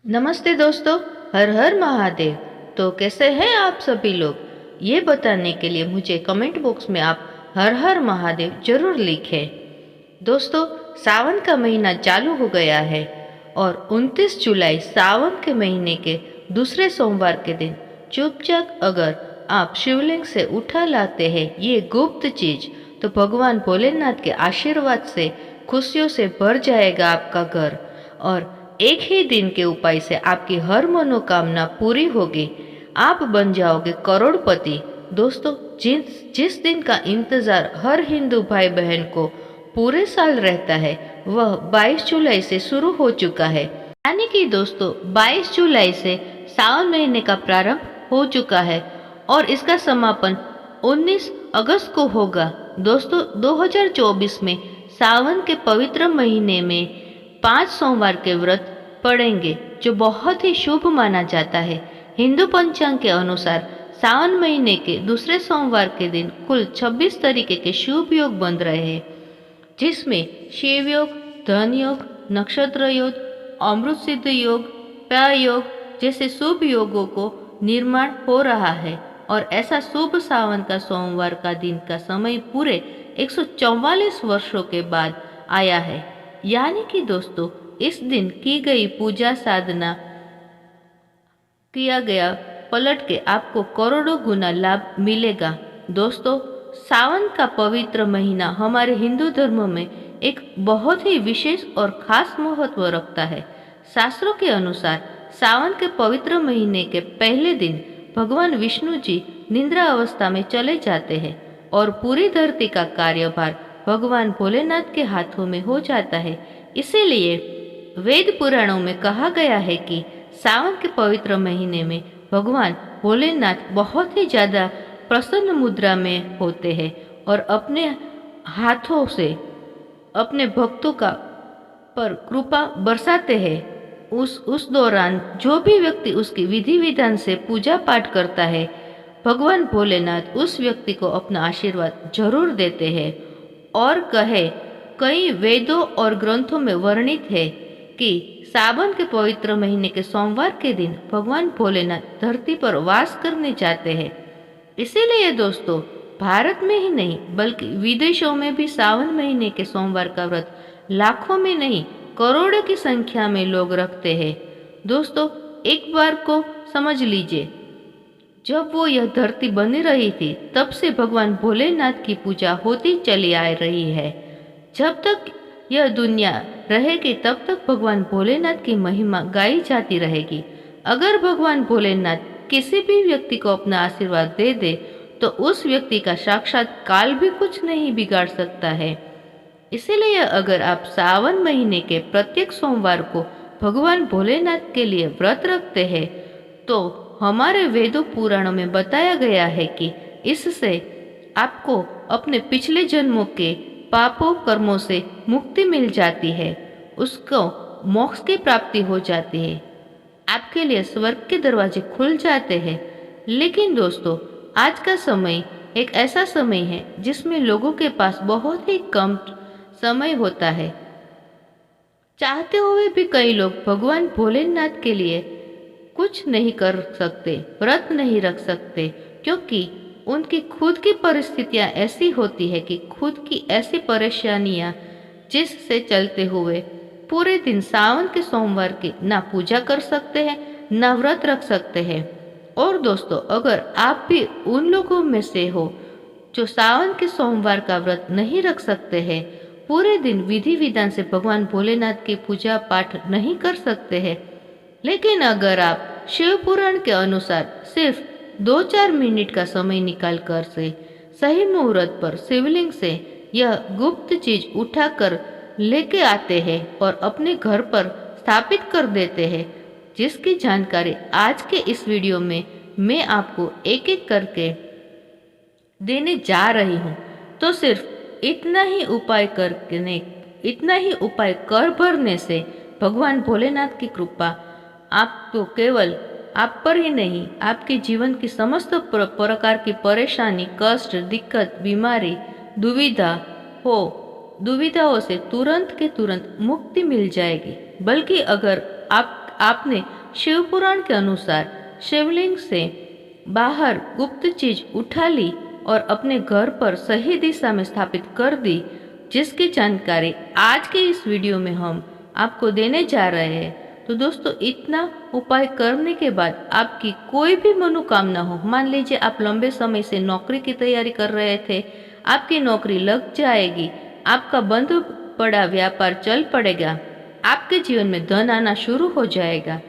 नमस्ते दोस्तों। हर हर महादेव। तो कैसे हैं आप सभी लोग? ये बताने के लिए मुझे कमेंट बॉक्स में आप हर हर महादेव जरूर लिखें। दोस्तों, सावन का महीना चालू हो गया है और 29 जुलाई सावन के महीने के दूसरे सोमवार के दिन चुपचाप अगर आप शिवलिंग से उठा लाते हैं ये गुप्त चीज, तो भगवान भोलेनाथ के आशीर्वाद से खुशियों से भर जाएगा आपका घर और एक ही दिन के उपाय से आपकी हर मनोकामना पूरी होगी। आप बन जाओगे करोड़पति। दोस्तों, जिस जिस दिन का इंतजार हर हिंदू भाई बहन को पूरे साल रहता है वह 22 जुलाई से शुरू हो चुका है। यानी कि दोस्तों 22 जुलाई से सावन महीने का प्रारंभ हो चुका है और इसका समापन 19 अगस्त को होगा। दोस्तों, 2024 में सावन के पवित्र महीने में 5 सोमवार के व्रत पड़ेंगे जो बहुत ही शुभ माना जाता है। हिंदू पंचांग के अनुसार सावन महीने के दूसरे सोमवार के दिन कुल 26 तरीके के शुभ योग बन रहे हैं, जिसमें शिव योग, धन योग, नक्षत्र योग, अमृत सिद्ध योग, प्याय योग जैसे शुभ योगों को निर्माण हो रहा है। और ऐसा शुभ सावन का सोमवार का दिन का समय पूरे 144 वर्षों के बाद आया है। यानी कि दोस्तों इस दिन की गई पूजा साधना किया गया पलट के आपको करोड़ों गुना लाभ मिलेगा। दोस्तों, सावन का पवित्र महीना हमारे हिंदू धर्म में एक बहुत ही विशेष और खास महत्व रखता है। शास्त्रों के अनुसार सावन के पवित्र महीने के पहले दिन भगवान विष्णु जी निद्रा अवस्था में चले जाते हैं और पूरी धरती का कार्यभार भगवान भोलेनाथ के हाथों में हो जाता है। इसीलिए वेद पुराणों में कहा गया है कि सावन के पवित्र महीने में भगवान भोलेनाथ बहुत ही ज्यादा प्रसन्न मुद्रा में होते हैं और अपने हाथों से अपने भक्तों का पर कृपा बरसाते हैं। उस दौरान जो भी व्यक्ति उसकी विधि विधान से पूजा पाठ करता है, भगवान भोलेनाथ उस व्यक्ति को अपना आशीर्वाद जरूर देते हैं। और कई वेदों और ग्रंथों में वर्णित है कि सावन के पवित्र महीने के सोमवार के दिन भगवान भोलेनाथ धरती पर वास करने जाते हैं। इसीलिए दोस्तों, भारत में ही नहीं बल्कि विदेशों में भी सावन महीने के सोमवार का व्रत लाखों में नहीं करोड़ों की संख्या में लोग रखते हैं। दोस्तों, एक बार को समझ लीजिए, जब वो यह धरती बनी रही थी तब से भगवान भोलेनाथ की पूजा होती चली आ रही है। जब तक यह दुनिया रहेगी तब तक भगवान भोलेनाथ की महिमा गाई जाती रहेगी। अगर भगवान भोलेनाथ किसी भी व्यक्ति को अपना आशीर्वाद दे दे तो उस व्यक्ति का साक्षात काल भी कुछ नहीं बिगाड़ सकता है। इसीलिए अगर आप सावन महीने के प्रत्येक सोमवार को भगवान भोलेनाथ के लिए व्रत रखते हैं तो हमारे वेदों पुराणों में बताया गया है कि इससे आपको अपने पिछले जन्मों के पापों कर्मों से मुक्ति मिल जाती है, उसको मोक्ष की प्राप्ति हो जाती है, आपके लिए स्वर्ग के दरवाजे खुल जाते हैं। लेकिन दोस्तों, आज का समय एक ऐसा समय है जिसमें लोगों के पास बहुत ही कम समय होता है। चाहते हुए भी कई लोग भगवान भोलेनाथ के लिए कुछ नहीं कर सकते, व्रत नहीं रख सकते, क्योंकि उनकी खुद की परिस्थितियां ऐसी होती है कि खुद की ऐसी परेशानियां जिससे चलते हुए पूरे दिन सावन के सोमवार की ना पूजा कर सकते हैं ना व्रत रख सकते हैं। और दोस्तों, अगर आप भी उन लोगों में से हो जो सावन के सोमवार का व्रत नहीं रख सकते हैं, पूरे दिन विधि विधान से भगवान भोलेनाथ की पूजा पाठ नहीं कर सकते हैं, लेकिन अगर आप शिव पुराण के अनुसार सिर्फ 2-4 मिनट का समय निकाल कर से सही मुहूर्त पर शिवलिंग से यह गुप्त चीज उठाकर लेके आते हैं और अपने घर पर स्थापित कर देते हैं, जिसकी जानकारी आज के इस वीडियो में मैं आपको एक एक करके देने जा रही हूँ। तो सिर्फ इतना ही उपाय कर भरने से भगवान भोलेनाथ की कृपा आपको केवल आप पर ही नहीं, आपके जीवन की समस्त प्रकार की परेशानी, कष्ट, दिक्कत, बीमारी, दुविधाओं से तुरंत के तुरंत मुक्ति मिल जाएगी। बल्कि अगर आपने शिव पुराण के अनुसार शिवलिंग से बाहर गुप्त चीज उठा ली और अपने घर पर सही दिशा में स्थापित कर दी, जिसकी जानकारी आज के इस वीडियो में हम आपको देने जा रहे हैं। तो दोस्तों, इतना उपाय करने के बाद आपकी कोई भी मनोकामना हो, मान लीजिए आप लंबे समय से नौकरी की तैयारी कर रहे थे, आपकी नौकरी लग जाएगी, आपका बंद पड़ा व्यापार चल पड़ेगा, आपके जीवन में धन आना शुरू हो जाएगा,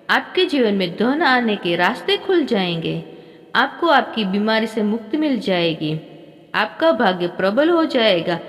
आपके जीवन में धन आने के रास्ते खुल जाएंगे, आपको आपकी बीमारी से मुक्ति मिल जाएगी, आपका भाग्य प्रबल हो जाएगा,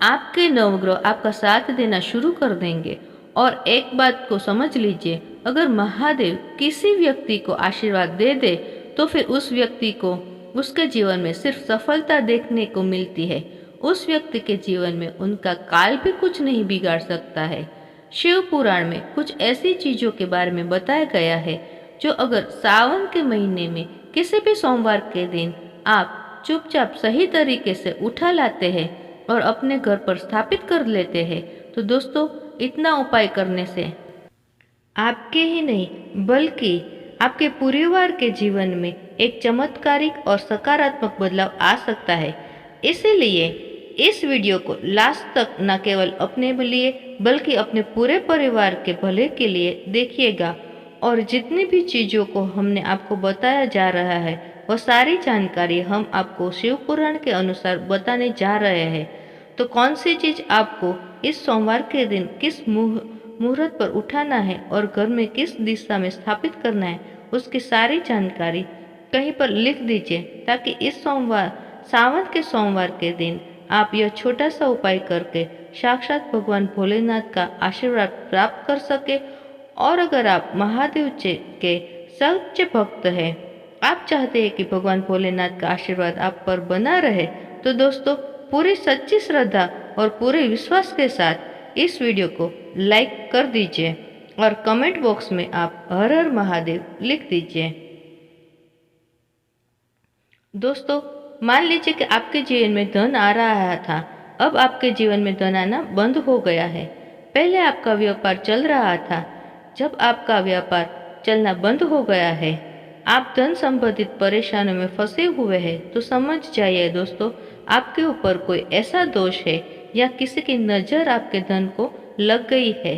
आपके नवग्रह आपका साथ देना शुरू कर देंगे। और एक बात को समझ लीजिए, अगर महादेव किसी व्यक्ति को आशीर्वाद दे दे तो फिर उस व्यक्ति को उसके जीवन में सिर्फ सफलता देखने को मिलती है। उस व्यक्ति के जीवन में उनका काल भी कुछ नहीं बिगाड़ सकता है। शिव पुराण में कुछ ऐसी चीजों के बारे में बताया गया है जो अगर सावन के महीने में किसी भी सोमवार के दिन आप चुपचाप सही तरीके से उठा लाते हैं और अपने घर पर स्थापित कर लेते हैं, तो दोस्तों, इतना उपाय करने से आपके ही नहीं बल्कि आपके परिवार के जीवन में एक चमत्कारिक और सकारात्मक बदलाव आ सकता है। इसीलिए इस वीडियो को लास्ट तक न केवल अपने लिए बल्कि अपने पूरे परिवार के भले के लिए देखिएगा। और जितनी भी चीज़ों को हमने आपको बताया जा रहा है वह सारी जानकारी हम आपको शिव पुराण के अनुसार बताने जा रहे हैं। तो कौन सी चीज़ आपको इस सोमवार के दिन किस मुहूर्त पर उठाना है और घर में किस दिशा में स्थापित करना है, उसकी सारी जानकारी कहीं पर लिख दीजिए, ताकि इस सावन के सोमवार के दिन आप यह छोटा सा उपाय करके साक्षात भगवान भोलेनाथ का आशीर्वाद प्राप्त कर सके। और अगर आप महादेव जी के सच्चे भक्त हैं, आप चाहते हैं कि भगवान भोलेनाथ का आशीर्वाद आप पर बना रहे, तो दोस्तों, पूरी सच्ची श्रद्धा और पूरे विश्वास के साथ इस वीडियो को लाइक कर दीजिए और कमेंट बॉक्स में आप हर हर महादेव लिख दीजिए। दोस्तों, मान लीजिए कि आपके जीवन में धन आ रहा था, अब आपके जीवन में धन आना बंद हो गया है। पहले आपका व्यापार चल रहा था, जब आपका व्यापार चलना बंद हो गया है, आप धन संबंधित परेशानियों में फंसे हुए हैं, तो समझ जाइए दोस्तों, आपके ऊपर कोई ऐसा दोष है या किसी की नज़र आपके धन को लग गई है।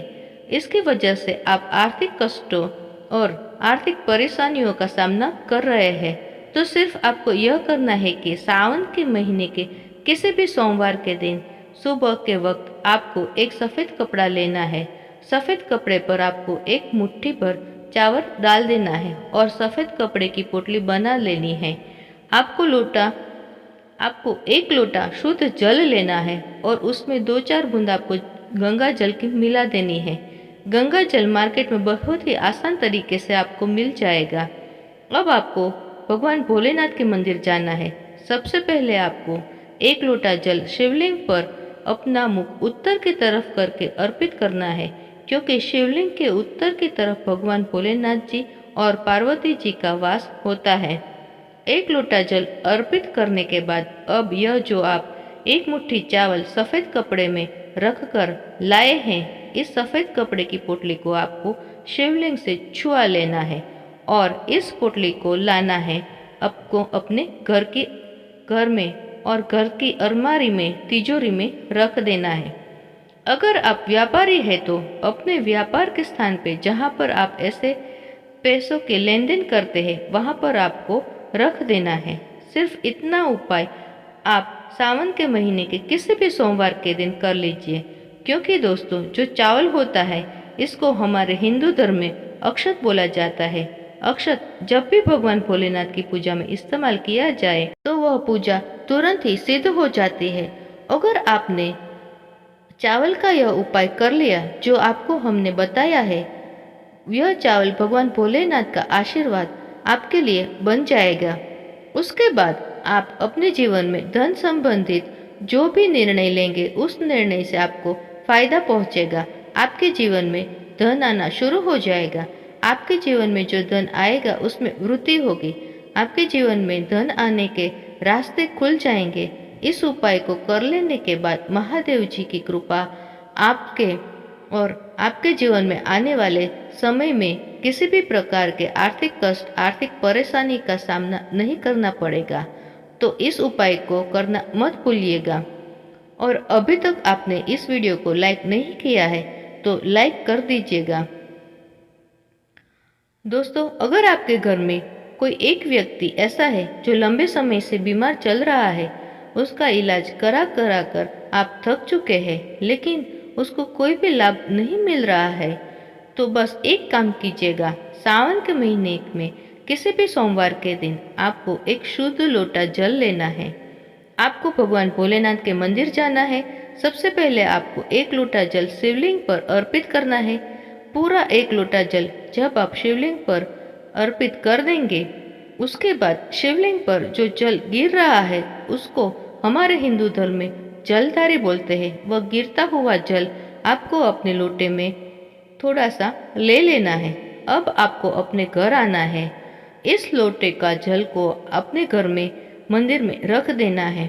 इसकी वजह से आप आर्थिक कष्टों और आर्थिक परेशानियों का सामना कर रहे हैं। तो सिर्फ आपको यह करना है कि सावन के महीने के किसी भी सोमवार के दिन सुबह के वक्त आपको एक सफ़ेद कपड़ा लेना है। सफ़ेद कपड़े पर आपको एक मुट्ठी भर चावल डाल देना है और सफ़ेद कपड़े की पोटली बना लेनी है। आपको एक लोटा शुद्ध जल लेना है और उसमें 2-4 बूंद आपको गंगा जल की मिला देनी है। गंगा जल मार्केट में बहुत ही आसान तरीके से आपको मिल जाएगा। अब आपको भगवान भोलेनाथ के मंदिर जाना है। सबसे पहले आपको एक लोटा जल शिवलिंग पर अपना मुख उत्तर की तरफ करके अर्पित करना है, क्योंकि शिवलिंग के उत्तर की तरफ भगवान भोलेनाथ जी और पार्वती जी का वास होता है। एक लोटा जल अर्पित करने के बाद अब यह जो आप एक मुट्ठी चावल सफ़ेद कपड़े में रख कर लाए हैं, इस सफ़ेद कपड़े की पोटली को आपको शिवलिंग से छुआ लेना है और इस पोटली को लाना है आपको अपने घर में और घर की अलमारी में, तिजोरी में रख देना है। अगर आप व्यापारी हैं तो अपने व्यापार के स्थान पे जहाँ पर आप ऐसे पैसों के लेन देन करते हैं वहाँ पर आपको रख देना है। सिर्फ इतना उपाय आप सावन के महीने के किसी भी सोमवार के दिन कर लीजिए, क्योंकि दोस्तों, जो चावल होता है इसको हमारे हिंदू धर्म में अक्षत बोला जाता है। अक्षत जब भी भगवान भोलेनाथ की पूजा में इस्तेमाल किया जाए तो वह पूजा तुरंत ही सिद्ध हो जाती है। अगर आपने चावल का यह उपाय कर लिया जो आपको हमने बताया है, यह चावल भगवान भोलेनाथ का आशीर्वाद आपके लिए बन जाएगा। उसके बाद आप अपने जीवन में धन संबंधित जो भी निर्णय लेंगे उस निर्णय से आपको फायदा पहुंचेगा। आपके जीवन में धन आना शुरू हो जाएगा। आपके जीवन में जो धन आएगा उसमें वृद्धि होगी। आपके जीवन में धन आने के रास्ते खुल जाएंगे। इस उपाय को कर लेने के बाद महादेव जी की कृपा आपके और आपके जीवन में आने वाले समय में किसी भी प्रकार के आर्थिक कष्ट, आर्थिक परेशानी का सामना नहीं करना पड़ेगा। तो इस उपाय को करना मत भूलिएगा। और अभी तक आपने इस वीडियो को लाइक नहीं किया है तो लाइक कर दीजिएगा। दोस्तों, अगर आपके घर में कोई एक व्यक्ति ऐसा है जो लंबे समय से बीमार चल रहा है, उसका इलाज करा करा कर आप थक चुके हैं, लेकिन उसको कोई भी लाभ नहीं मिल रहा है, तो बस एक काम कीजिएगा। सावन के महीने में किसी भी सोमवार के दिन आपको एक शुद्ध लोटा जल लेना है। आपको भगवान भोलेनाथ के मंदिर जाना है। सबसे पहले आपको एक लोटा जल शिवलिंग पर अर्पित करना है। पूरा एक लोटा जल जब आप शिवलिंग पर अर्पित कर देंगे, उसके बाद शिवलिंग पर जो जल गिर रहा है उसको हमारे हिंदू धर्म में जलधारी बोलते हैं। वह गिरता हुआ जल आपको अपने लोटे में थोड़ा सा ले लेना है। अब आपको अपने घर आना है। इस लोटे का जल को अपने घर में मंदिर में रख देना है।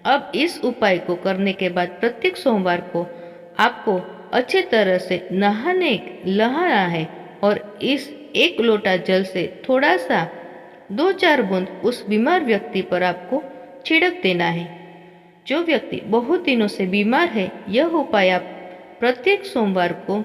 अब इस उपाय को करने के बाद प्रत्येक सोमवार को आपको अच्छे तरह से नहाना है और इस एक लोटा जल से थोड़ा सा 2-4 बूंद उस बीमार व्यक्ति पर आपको छिड़क देना है। जो व्यक्ति बहुत दिनों से बीमार है, यह उपाय आप प्रत्येक सोमवार को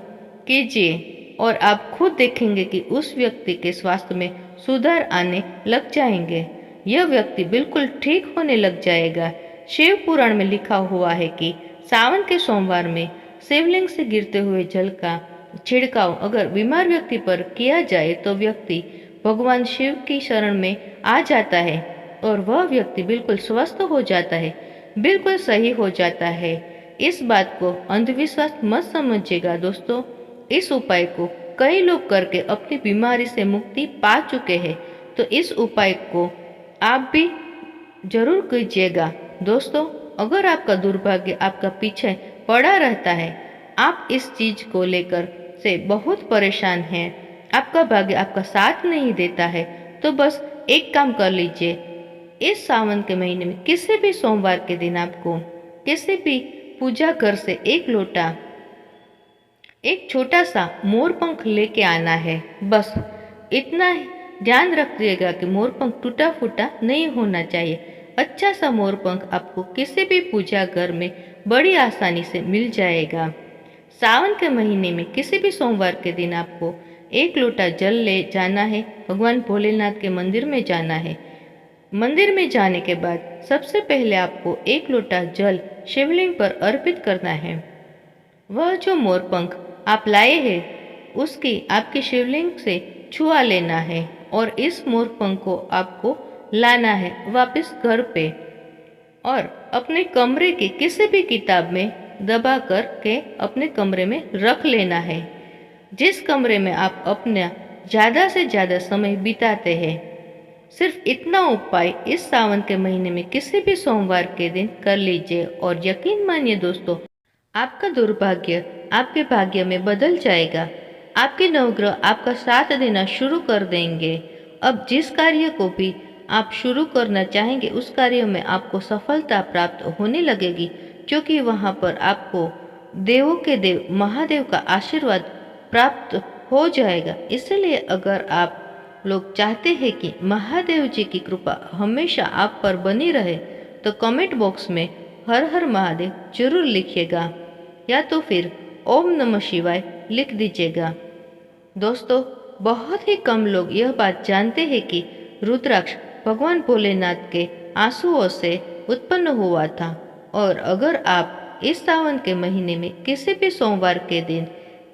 कीजिए और आप खुद देखेंगे कि उस व्यक्ति के स्वास्थ्य में सुधार आने लग जाएंगे। यह व्यक्ति बिल्कुल ठीक होने लग जाएगा। शिव पुराण में लिखा हुआ है कि सावन के सोमवार में शिवलिंग से गिरते हुए जल का छिड़काव अगर बीमार व्यक्ति पर किया जाए तो व्यक्ति भगवान शिव की शरण में आ जाता है और वह व्यक्ति बिल्कुल स्वस्थ हो जाता है, बिल्कुल सही हो जाता है। इस बात को अंधविश्वास मत समझिएगा दोस्तों। इस उपाय को कई लोग करके अपनी बीमारी से मुक्ति पा चुके हैं, तो इस उपाय को आप भी जरूर कीजिएगा। दोस्तों, अगर आपका दुर्भाग्य आपका पीछे पड़ा रहता है, आप इस चीज को लेकर से बहुत परेशान हैं, आपका भाग्य आपका साथ नहीं देता है, तो बस एक काम कर लीजिए। इस सावन के महीने में किसी भी सोमवार के दिन आपको किसी भी पूजा घर से एक छोटा सा मोर पंख लेके आना है। बस इतना ही ध्यान रखिएगा कि मोर पंख टूटा फूटा नहीं होना चाहिए। अच्छा सा मोर पंख आपको किसी भी पूजा घर में बड़ी आसानी से मिल जाएगा। सावन के महीने में किसी भी सोमवार के दिन आपको एक लोटा जल ले जाना है। भगवान भोलेनाथ के मंदिर में जाना है। मंदिर में जाने के बाद सबसे पहले आपको एक लोटा जल शिवलिंग पर अर्पित करना है। वह जो मोर पंख आप लाए हैं उसकी आपके शिवलिंग से छुआ लेना है और इस मोर पंख को आपको लाना है वापस घर पे और अपने कमरे की किसी भी किताब में दबा कर के अपने कमरे में रख लेना है। जिस कमरे में आप अपना ज़्यादा से ज़्यादा समय बिताते हैं। सिर्फ इतना उपाय इस सावन के महीने में किसी भी सोमवार के दिन कर लीजिए और यकीन मानिए दोस्तों, आपका दुर्भाग्य आपके भाग्य में बदल जाएगा। आपके नवग्रह आपका साथ देना शुरू कर देंगे। अब जिस कार्य को भी आप शुरू करना चाहेंगे उस कार्य में आपको सफलता प्राप्त होने लगेगी, क्योंकि वहाँ पर आपको देवों के देव महादेव का आशीर्वाद प्राप्त हो जाएगा। इसलिए अगर आप लोग चाहते हैं कि महादेव जी की कृपा हमेशा आप पर बनी रहे तो कमेंट बॉक्स में हर हर महादेव जरूर लिखिएगा या तो फिर ओम नमः शिवाय लिख दीजिएगा। दोस्तों, बहुत ही कम लोग यह बात जानते हैं कि रुद्राक्ष भगवान भोलेनाथ के आंसुओं से उत्पन्न हुआ था। और अगर आप इस सावन के महीने में किसी भी सोमवार के दिन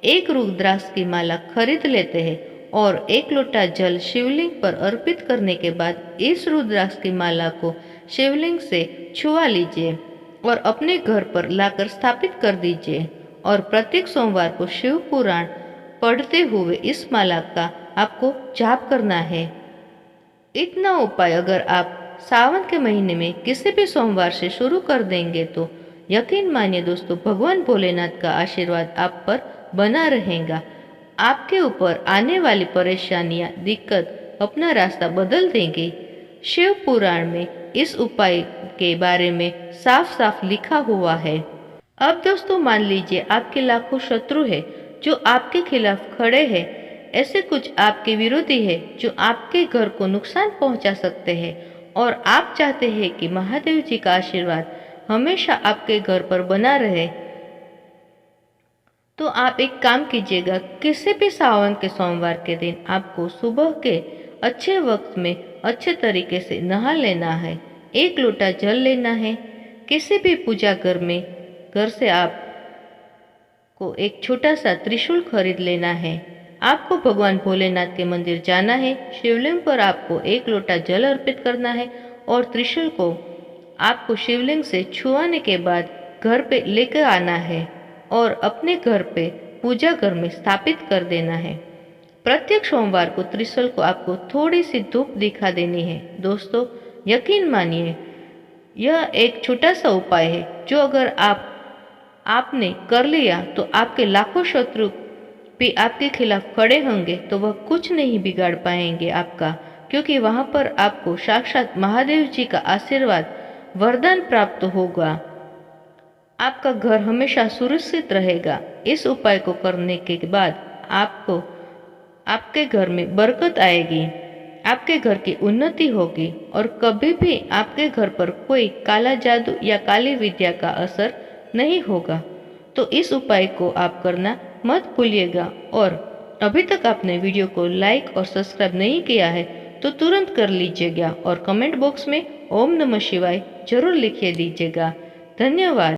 एक रुद्राक्ष की माला खरीद लेते हैं और एक लोटा जल शिवलिंग पर अर्पित करने के बाद इस रुद्राक्ष की माला को शिवलिंग से छुआ लीजिए और अपने घर पर लाकर स्थापित कर दीजिए और प्रत्येक सोमवार को शिव पुराण पढ़ते हुए इस माला का आपको जाप करना है। इतना उपाय अगर आप सावन के महीने में किसी भी सोमवार से शुरू कर देंगे तो यकीन मानिए दोस्तों, भगवान भोलेनाथ का आशीर्वाद आप पर बना रहेगा। आपके ऊपर आने वाली परेशानियां, दिक्कत अपना रास्ता बदल देंगे। शिव पुराण में इस उपाय के बारे में साफ साफ लिखा हुआ है। अब दोस्तों मान लीजिए आपके लाखों शत्रु है जो आपके खिलाफ खड़े हैं, ऐसे कुछ आपके विरोधी है जो आपके घर को नुकसान पहुंचा सकते हैं और आप चाहते हैं कि महादेव जी का आशीर्वाद हमेशा आपके घर पर बना रहे, तो आप एक काम कीजिएगा। किसी भी सावन के सोमवार के दिन आपको सुबह के अच्छे वक्त में अच्छे तरीके से नहा लेना है। 1 लोटा जल लेना है। किसी भी पूजा घर से आप को एक छोटा सा त्रिशूल खरीद लेना है। आपको भगवान भोलेनाथ के मंदिर जाना है। शिवलिंग पर आपको 1 लोटा जल अर्पित करना है और त्रिशूल को आपको शिवलिंग से छुआने के बाद घर पे लेकर आना है और अपने घर पे पूजा घर में स्थापित कर देना है। प्रत्येक सोमवार को त्रिशूल को आपको थोड़ी सी धूप दिखा देनी है। दोस्तों, यकीन मानिए यह एक छोटा सा उपाय है जो अगर आपने कर लिया तो आपके लाखों शत्रु भी आपके खिलाफ खड़े होंगे तो वह कुछ नहीं बिगाड़ पाएंगे आपका, क्योंकि वहां पर आपको साक्षात महादेव जी का आशीर्वाद वरदान प्राप्त होगा। आपका घर हमेशा सुरक्षित रहेगा। इस उपाय को करने के बाद आपको आपके घर में बरकत आएगी, आपके घर की उन्नति होगी और कभी भी आपके घर पर कोई काला जादू या काली विद्या का असर नहीं होगा। तो इस उपाय को आप करना मत भूलिएगा। और अभी तक आपने वीडियो को लाइक और सब्सक्राइब नहीं किया है तो तुरंत कर लीजिएगा और कमेंट बॉक्स में ओम नमः शिवाय जरूर लिखिए दीजिएगा। धन्यवाद।